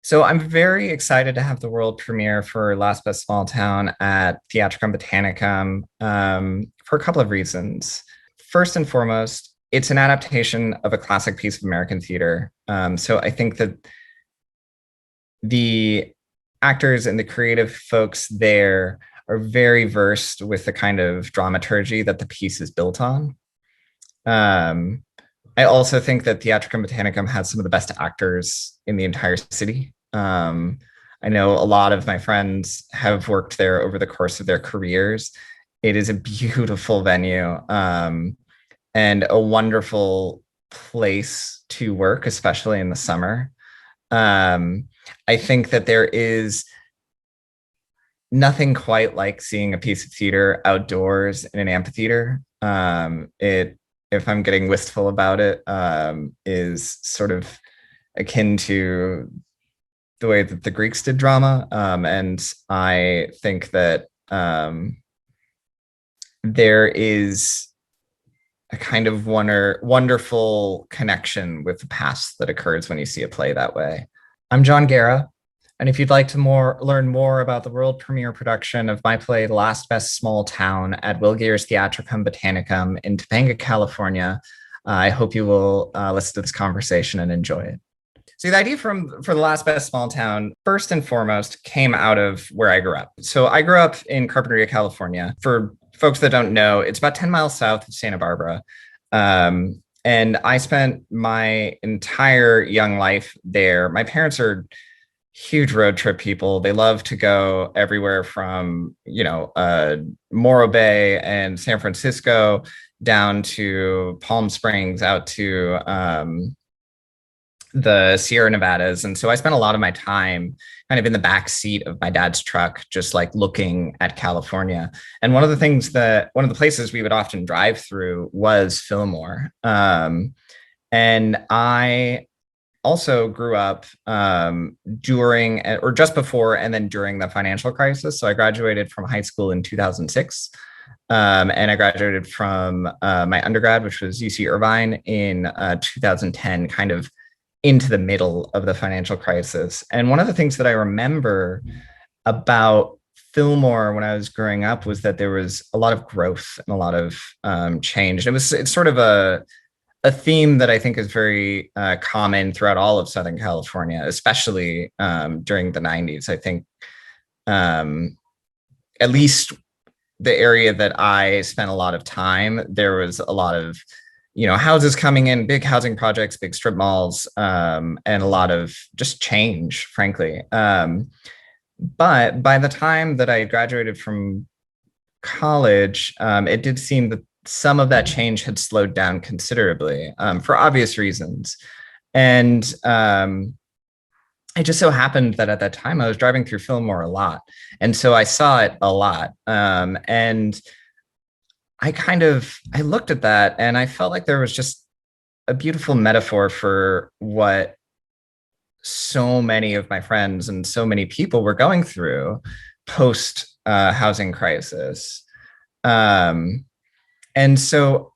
So I'm very excited to have the world premiere for Last Best Small Town at Theatricum Botanicum for a couple of reasons. First and foremost, it's an adaptation of a classic piece of American theater. So I think that the actors and the creative folks there are very versed with the kind of dramaturgy that the piece is built on. Um, I also think that Theatricum Botanicum has some of the best actors in the entire city. I know a lot of my friends have worked there over the course of their careers. It is a beautiful venue and a wonderful place to work, especially in the summer. I think that there is nothing quite like seeing a piece of theater outdoors in an amphitheater. If I'm getting wistful about it, is sort of akin to the way that the Greeks did drama. And I think that there is a kind of wonderful connection with the past that occurs when you see a play that way. I'm John Guerra, and if you'd like to learn more about the world premiere production of my play Last Best Small Town at Will Geer's Theatricum Botanicum in Topanga, California, I hope you will listen to this conversation and enjoy it. So the idea for the Last Best Small Town, first and foremost, came out of where I grew up. So I grew up in Carpinteria, California. For folks that don't know, it's about 10 miles south of Santa Barbara. And I spent my entire young life there. My parents are huge road trip people. They love to go everywhere from, Morro Bay and San Francisco down to Palm Springs, out to the Sierra Nevadas. And so I spent a lot of my time kind of in the back seat of my dad's truck, just like looking at California. And one of the places we would often drive through was Fillmore. And I also grew up during or just before and then during the financial crisis. So I graduated from high school in 2006. And I graduated from my undergrad, which was UC Irvine, in 2010, kind of into the middle of the financial crisis. And one of the things that I remember about Fillmore when I was growing up was that there was a lot of growth and a lot of change. It's sort of a theme that I think is very common throughout all of Southern California, especially during the 90s. I think at least the area that I spent a lot of time, there was a lot of houses coming in, big housing projects, big strip malls, and a lot of just change, frankly. But by the time that I graduated from college, it did seem that some of that change had slowed down considerably for obvious reasons. And it just so happened that at that time I was driving through Fillmore a lot. And so I saw it a lot. And I looked at that and I felt like there was just a beautiful metaphor for what so many of my friends and so many people were going through post housing crisis. And so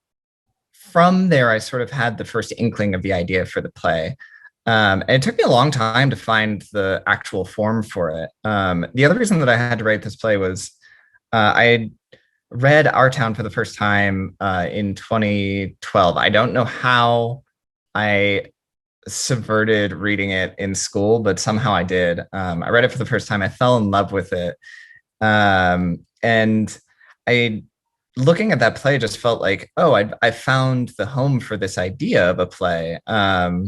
from there, I sort of had the first inkling of the idea for the play. And it took me a long time to find the actual form for it. The other reason that I had to write this play was I read Our Town for the first time in 2012. I don't know how I subverted reading it in school, but somehow I did. I read it for the first time. I fell in love with it. And looking at that play just felt like, oh, I found the home for this idea of a play. But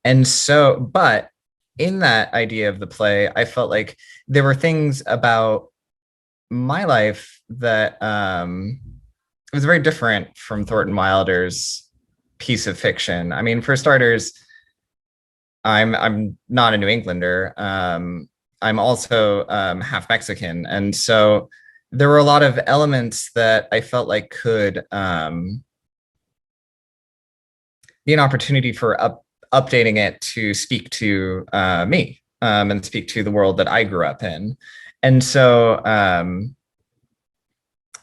in that idea of the play, I felt like there were things about my life that was very different from Thornton Wilder's piece of fiction. I mean, for starters, I'm not a New Englander. I'm also half Mexican, and so there were a lot of elements that I felt like could be an opportunity for updating it to speak to me and speak to the world that I grew up in. And so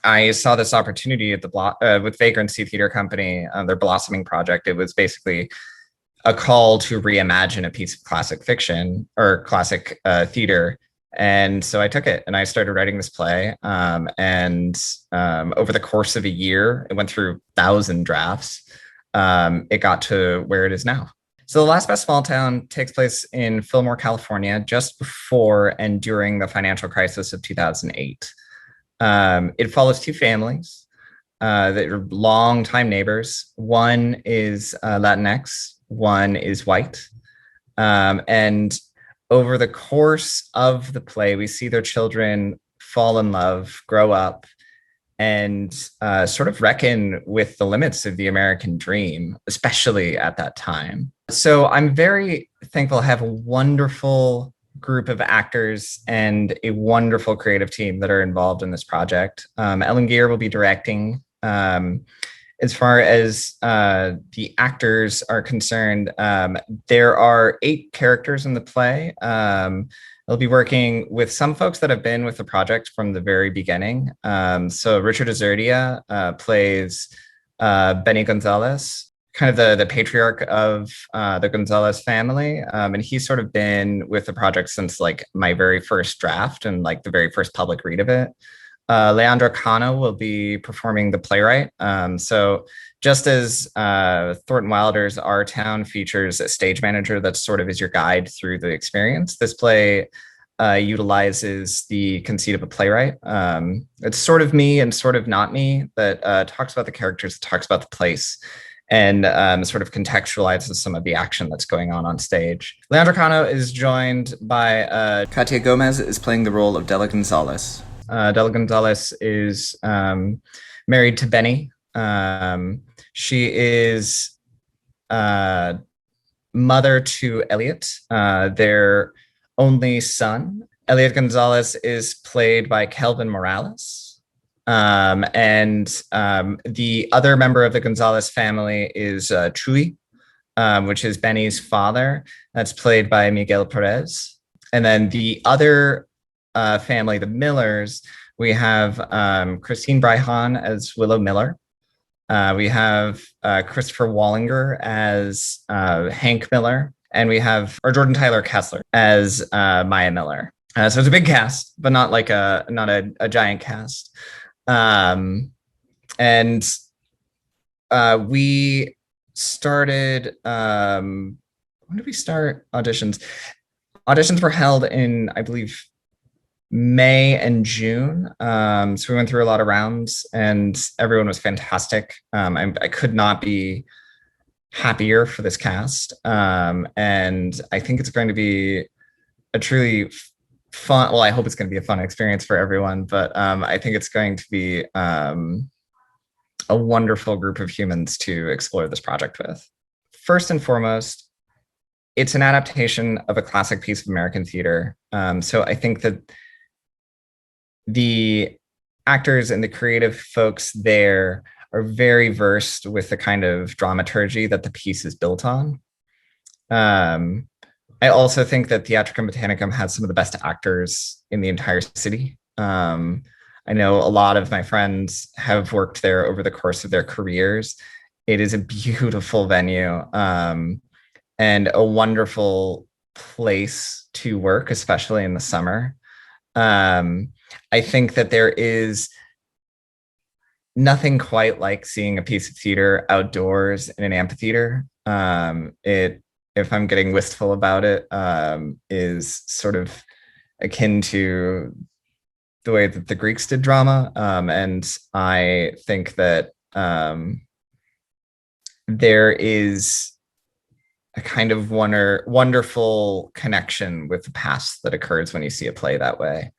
I saw this opportunity at with Vagrancy Theater Company, their Blossoming project. It was basically a call to reimagine a piece of classic fiction or classic theater. And so I took it and I started writing this play. Over the course of a year, it went through 1,000 drafts. It got to where it is now. So The Last Best Small Town takes place in Fillmore, California, just before and during the financial crisis of 2008. It follows two families that are longtime neighbors. One is Latinx, one is white. And over the course of the play, we see their children fall in love, grow up, and sort of reckon with the limits of the American dream, especially at that time. So I'm very thankful to have a wonderful group of actors and a wonderful creative team that are involved in this project. Ellen Geer will be directing. As far as the actors are concerned, there are 8 characters in the play. I'll be working with some folks that have been with the project from the very beginning. So Richard Azurdia plays Benny Gonzalez, kind of the patriarch of the Gonzalez family. And he's sort of been with the project since like my very first draft and like the very first public read of it. Leandro Cano will be performing the playwright. So just as Thornton Wilder's Our Town features a stage manager that sort of is your guide through the experience, this play utilizes the conceit of a playwright. It's sort of me and sort of not me that talks about the characters, talks about the place, and sort of contextualizes some of the action that's going on stage. Leandro Cano is joined by Katia Gomez is playing the role of Della Gonzalez. Della Gonzalez is married to Benny. She is mother to Elliot, their only son. Elliot Gonzalez is played by Kelvin Morales. The other member of the Gonzalez family is Chuy, which is Benny's father. That's played by Miguel Perez. And then the other family, the Millers, we have Christine Bryhan as Willow Miller. We have Christopher Wallinger as Hank Miller, and we have Jordan Tyler Kessler as Maya Miller. So it's a big cast, but not like a giant cast. We started. When did we start auditions? Auditions were held in, I believe, May and June. So we went through a lot of rounds and everyone was fantastic. I could not be happier for this cast. And I think it's going to be a truly fun, well, I hope it's going to be a fun experience for everyone, but I think it's going to be a wonderful group of humans to explore this project with. First and foremost, it's an adaptation of a classic piece of American theater. So I think that the actors and the creative folks there are very versed with the kind of dramaturgy that the piece is built on. I also think that Theatricum Botanicum has some of the best actors in the entire city. I know a lot of my friends have worked there over the course of their careers. It is a beautiful venue and a wonderful place to work, especially in the summer. I think that there is nothing quite like seeing a piece of theater outdoors in an amphitheater. If I'm getting wistful about it, is sort of akin to the way that the Greeks did drama. And I think that there is a kind of wonderful connection with the past that occurs when you see a play that way.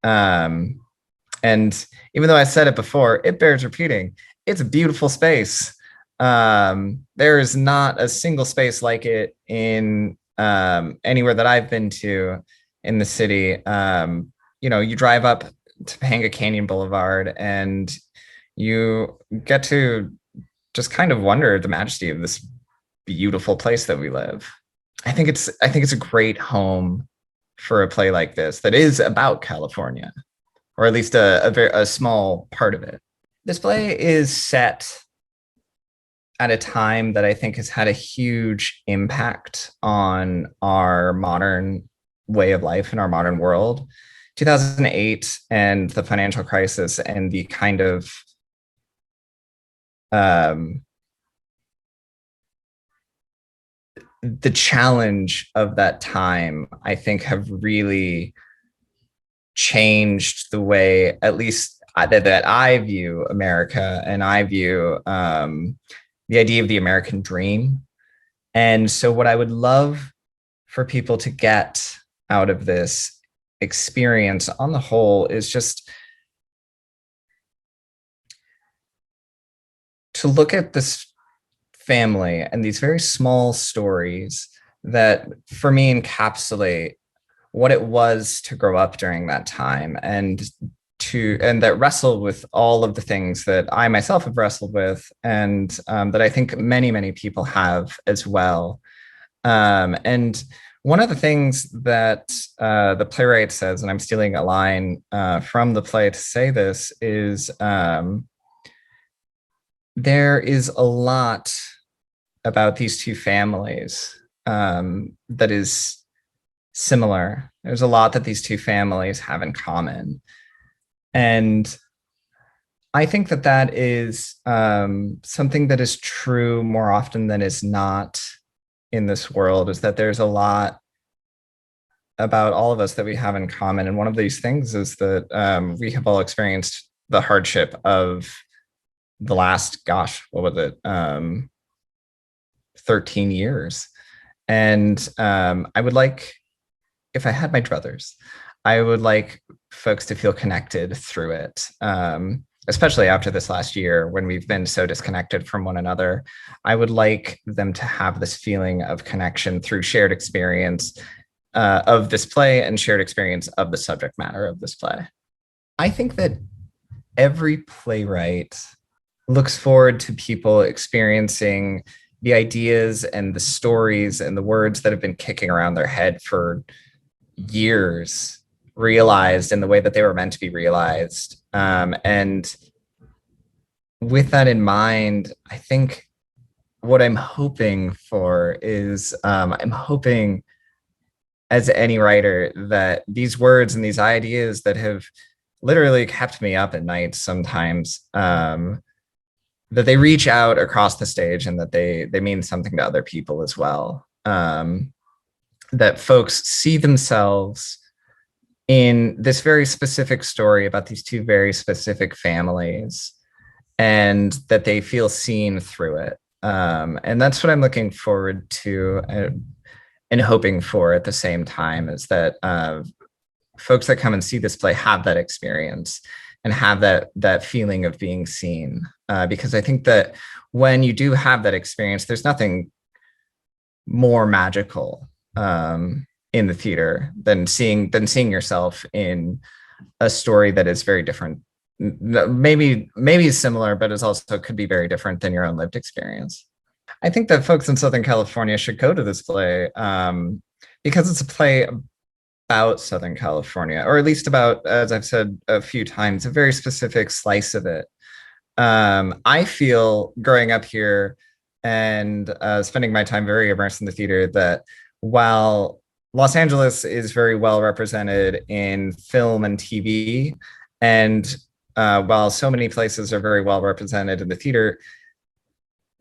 And even though I said it before, it bears repeating. It's a beautiful space. There is not a single space like it in anywhere that I've been to in the city. You drive up Topanga Canyon Boulevard and you get to just kind of wonder the majesty of this beautiful place that we live. I think it's a great home for a play like this that is about California, or at least a small part of it. This play is set at a time that I think has had a huge impact on our modern way of life in our modern world. 2008 and the financial crisis and the kind of um, the challenge of that time, I think, have really changed the way, at least that I view America, and I view the idea of the American dream. And so, what I would love for people to get out of this experience on the whole is just to look at this family and these very small stories that, for me, encapsulate what it was to grow up during that time, and that wrestle with all of the things that I myself have wrestled with, and that I think many people have as well. And one of the things that the playwright says, and I'm stealing a line from the play to say this, is there is a lot about these two families that is similar. There's a lot that these two families have in common. And I think that that is something that is true more often than is not in this world, is that there's a lot about all of us that we have in common. And one of these things is that we have all experienced the hardship of the last, gosh, what was it? 13 years. And I would like, if I had my druthers, I would like folks to feel connected through it, especially after this last year when we've been so disconnected from one another. I would like them to have this feeling of connection through shared experience of this play and shared experience of the subject matter of this play. I think that every playwright looks forward to people experiencing the ideas and the stories and the words that have been kicking around their head for years realized in the way that they were meant to be realized. And with that in mind, I think what I'm hoping for is I'm hoping, as any writer, that these words and these ideas that have literally kept me up at night sometimes, that they reach out across the stage and that they mean something to other people as well. That folks see themselves in this very specific story about these two very specific families, and that they feel seen through it. And that's what I'm looking forward to and hoping for at the same time, is that folks that come and see this play have that experience and have that feeling of being seen. Because I think that when you do have that experience, there's nothing more magical in the theater than seeing yourself in a story that is very different, maybe similar, but is also could be very different than your own lived experience. I think that folks in Southern California should go to this play because it's a play about Southern California, or at least about, as I've said a few times, a very specific slice of it. I feel, growing up here and spending my time very immersed in the theater, that while Los Angeles is very well represented in film and TV, and while so many places are very well represented in the theater,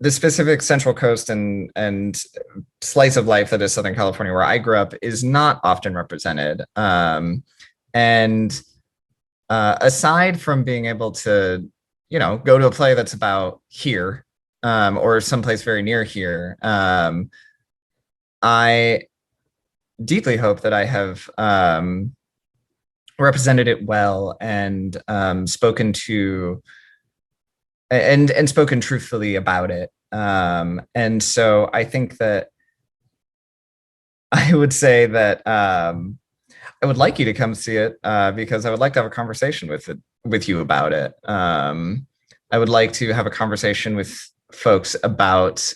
the specific Central Coast and slice of life that is Southern California, where I grew up, is not often represented. And aside from being able to, go to a play that's about here, or someplace very near here, I deeply hope that I have represented it well and spoken to and spoken truthfully about it. And so I think that I would say that I would like you to come see it because I would like to have a conversation with you about it. I would like to have a conversation with folks about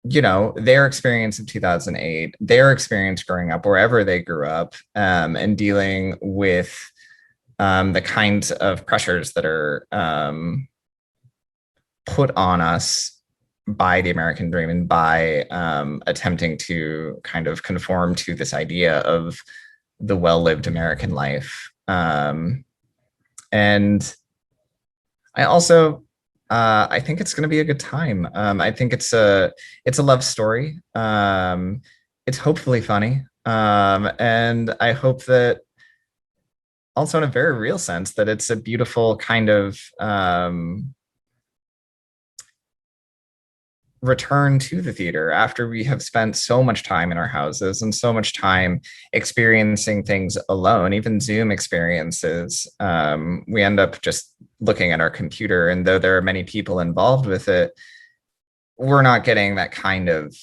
their experience of 2008, their experience growing up wherever they grew up, and dealing with the kinds of pressures that are put on us by the American dream and by attempting to kind of conform to this idea of the well-lived American life. And I also I think it's going to be a good time. I think it's a love story. It's hopefully funny, and I hope that also in a very real sense that it's a beautiful kind of return to the theater after we have spent so much time in our houses and so much time experiencing things alone, even Zoom experiences. We end up just looking at our computer, and though there are many people involved with it, we're not getting that kind of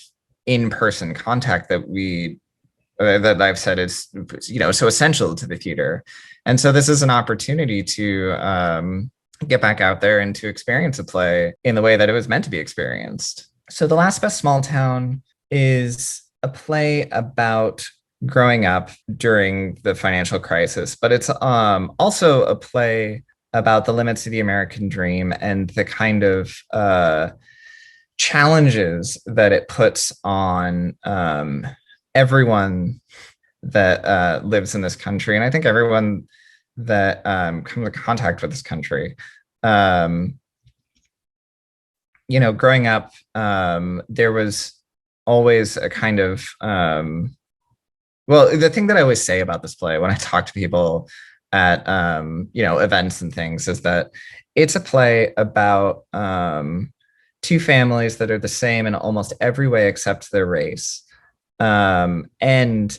in-person contact that that I've said is, so essential to the theater. And so this is an opportunity to get back out there and to experience a play in the way that it was meant to be experienced. So The Last Best Small Town is a play about growing up during the financial crisis, but it's also a play about the limits of the American dream and the kind of challenges that it puts on everyone that lives in this country. And I think everyone that comes in contact with this country. Growing up, there was always a kind of, the thing that I always say about this play when I talk to people at, events and things is that it's a play about two families that are the same in almost every way except their race. And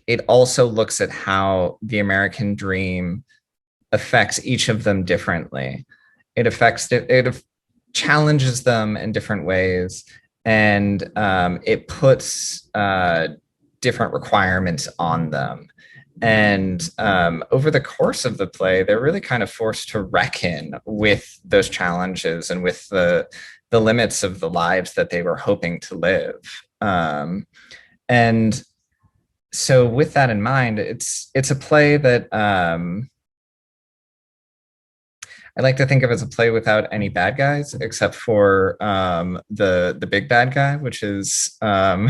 it also looks at how the American dream affects each of them differently. It challenges them in different ways, and it puts different requirements on them. And over the course of the play, they're really kind of forced to reckon with those challenges and with the limits of the lives that they were hoping to live. And so with that in mind, it's a play that I like to think of as a play without any bad guys, except for the big bad guy, which is the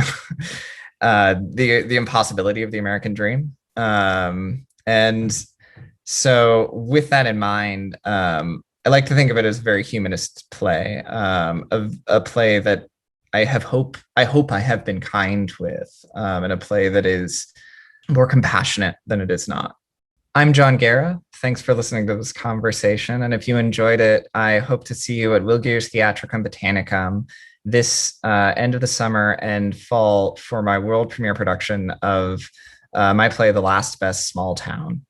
impossibility of the American dream. And so with that in mind, I like to think of it as a very humanist play, of a play that I hope I have been kind with, and a play that is more compassionate than it is not. I'm John Guerra. Thanks for listening to this conversation. And if you enjoyed it, I hope to see you at Will Geer's Theatricum Botanicum this end of the summer and fall for my world premiere production of my play, The Last Best Small Town.